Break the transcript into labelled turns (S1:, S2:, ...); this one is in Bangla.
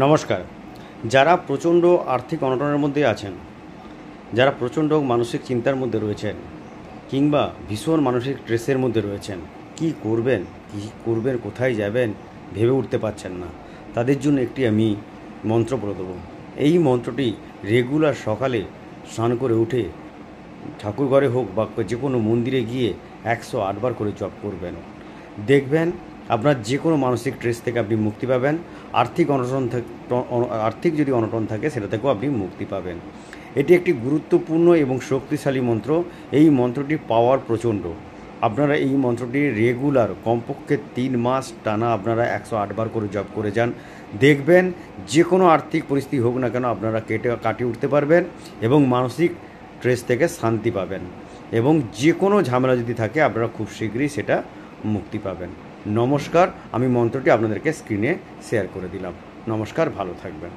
S1: নমস্কার। যারা প্রচণ্ড আর্থিক অনটনের মধ্যে আছেন, যারা প্রচণ্ড মানসিক চিন্তার মধ্যে রয়েছেন কিংবা ভীষণ মানসিক স্ট্রেসের মধ্যে রয়েছেন, কি করবেন কোথায় যাবেন ভেবে উঠতে পারছেন না, তাদের জন্য একটি আমি মন্ত্র বলে দেবো। এই মন্ত্রটি রেগুলার সকালে স্নান করে উঠে ঠাকুর ঘরে হোক বা যে কোনো মন্দিরে গিয়ে 108 বার করে জপ করবেন। দেখবেন আপনার যে কোনো মানসিক স্ট্রেস থেকে আপনি মুক্তি পাবেন। আর্থিক যদি অনটন থাকে সেটা থেকেও আপনি মুক্তি পাবেন। এটি একটি গুরুত্বপূর্ণ এবং শক্তিশালী মন্ত্র। এই মন্ত্রটি পাওয়ার প্রচণ্ড। আপনারা এই মন্ত্রটি রেগুলার কমপক্ষে 3 মাস টানা আপনারা 108 বার করে জপ করে যান। দেখবেন যে কোনো আর্থিক পরিস্থিতি হোক না কেন আপনারা কাটিয়ে উঠতে পারবেন এবং মানসিক স্ট্রেস থেকে শান্তি পাবেন, এবং যে কোনো ঝামেলা যদি থাকে আপনারা খুব শীঘ্রই সেটা মুক্তি পাবেন। নমস্কার, আমি মন্ত্রটি আপনাদেরকে স্ক্রিনে শেয়ার করে দিলাম। নমস্কার, ভালো থাকবেন।